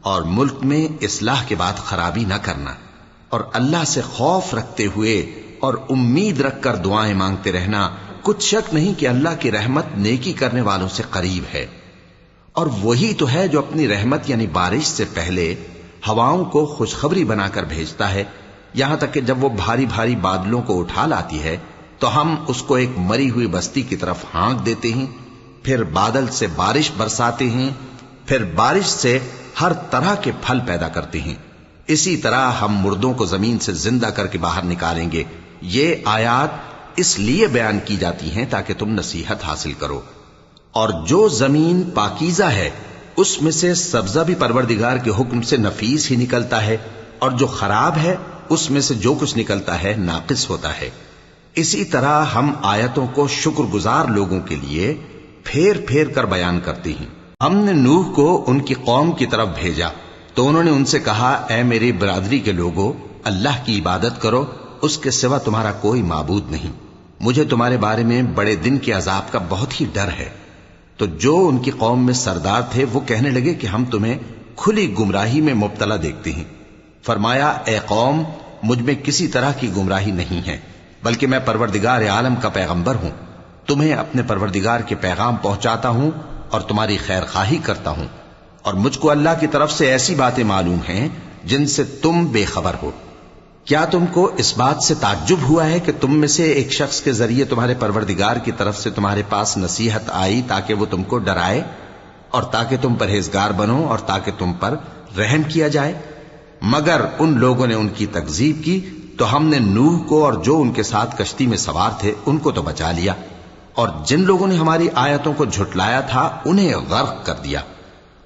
اور ملک میں اصلاح کے بعد خرابی نہ کرنا، اور اللہ سے خوف رکھتے ہوئے اور امید رکھ کر دعائیں مانگتے رہنا۔ کچھ شک نہیں کہ اللہ کی رحمت نیکی کرنے والوں سے قریب ہے، اور وہی تو ہے جو اپنی رحمت یعنی بارش سے پہلے ہواؤں کو خوشخبری بنا کر بھیجتا ہے، یہاں تک کہ جب وہ بھاری بھاری بادلوں کو اٹھا لاتی ہے تو ہم اس کو ایک مری ہوئی بستی کی طرف ہانک دیتے ہیں، پھر بادل سے بارش برساتے ہیں، پھر بارش سے ہر طرح کے پھل پیدا کرتے ہیں۔ اسی طرح ہم مردوں کو زمین سے زندہ کر کے باہر نکالیں گے۔ یہ آیات اس لیے بیان کی جاتی ہیں تاکہ تم نصیحت حاصل کرو۔ اور جو زمین پاکیزہ ہے اس میں سے سبزہ بھی پروردگار کے حکم سے نفیس ہی نکلتا ہے، اور جو خراب ہے اس میں سے جو کچھ نکلتا ہے ناقص ہوتا ہے۔ اسی طرح ہم آیتوں کو شکر گزار لوگوں کے لیے پھیر پھیر کر بیان کرتے ہیں۔ ہم نے نوح کو ان کی قوم کی طرف بھیجا تو انہوں نے ان سے کہا، اے میری برادری کے لوگوں، اللہ کی عبادت کرو، اس کے سوا تمہارا کوئی معبود نہیں۔ مجھے تمہارے بارے میں بڑے دن کے عذاب کا بہت ہی ڈر ہے۔ تو جو ان کی قوم میں سردار تھے وہ کہنے لگے کہ ہم تمہیں کھلی گمراہی میں مبتلا دیکھتے ہیں۔ فرمایا، اے قوم، مجھ میں کسی طرح کی گمراہی نہیں ہے، بلکہ میں پروردگار عالم کا پیغمبر ہوں، تمہیں اپنے پروردگار کے پیغام پہنچاتا ہوں اور تمہاری خیر خواہی کرتا ہوں، اور مجھ کو اللہ کی طرف سے ایسی باتیں معلوم ہیں جن سے تم بے خبر ہو۔ کیا تم کو اس بات سے تعجب ہوا ہے کہ تم میں سے ایک شخص کے ذریعے تمہارے پروردگار کی طرف سے تمہارے پاس نصیحت آئی تاکہ وہ تم کو ڈرائے اور تاکہ تم پرہیزگار بنو اور تاکہ تم پر رحم کیا جائے؟ مگر ان لوگوں نے ان کی تکذیب کی تو ہم نے نوح کو اور جو ان کے ساتھ کشتی میں سوار تھے ان کو تو بچا لیا، اور جن لوگوں نے ہماری آیتوں کو جھٹلایا تھا انہیں غرق کر دیا۔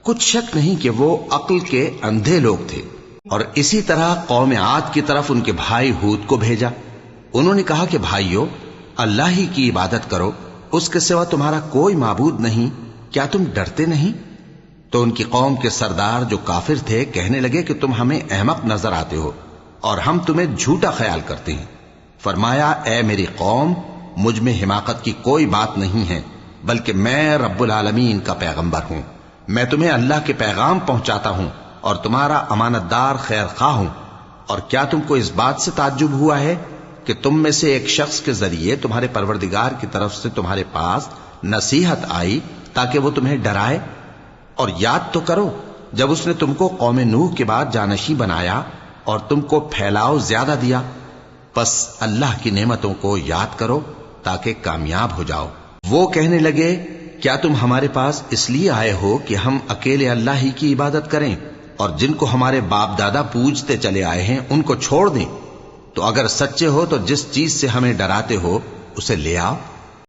کچھ شک نہیں کہ وہ عقل کے اندھے لوگ تھے۔ اور اسی طرح قوم عاد کی طرف ان کے بھائی ہود کو بھیجا۔ انہوں نے کہا کہ بھائیو، اللہ ہی کی عبادت کرو، اس کے سوا تمہارا کوئی معبود نہیں، کیا تم ڈرتے نہیں؟ تو ان کی قوم کے سردار جو کافر تھے کہنے لگے کہ تم ہمیں احمق نظر آتے ہو اور ہم تمہیں جھوٹا خیال کرتے ہیں۔ فرمایا، اے میری قوم، مجھ میں حماقت کی کوئی بات نہیں ہے، بلکہ میں رب العالمین کا پیغمبر ہوں۔ میں تمہیں اللہ کے پیغام پہنچاتا ہوں اور تمہارا امانت دار خیر خواہ ہوں۔ اور کیا تم کو اس بات سے تعجب ہوا ہے کہ تم میں سے ایک شخص کے ذریعے تمہارے پروردگار کی طرف سے تمہارے پاس نصیحت آئی تاکہ وہ تمہیں ڈرائے؟ اور یاد تو کرو جب اس نے تم کو قوم نوح کے بعد جانشین بنایا اور تم کو پھیلاؤ زیادہ دیا، پس اللہ کی نعمتوں کو یاد کرو تاکہ کامیاب ہو جاؤ۔ وہ کہنے لگے، کیا تم ہمارے پاس اس لیے آئے ہو کہ ہم اکیلے اللہ ہی کی عبادت کریں اور جن کو ہمارے باپ دادا پوجتے چلے آئے ہیں ان کو چھوڑ دیں؟ تو اگر سچے ہو تو جس چیز سے ہمیں ڈراتے ہو اسے لے آؤ۔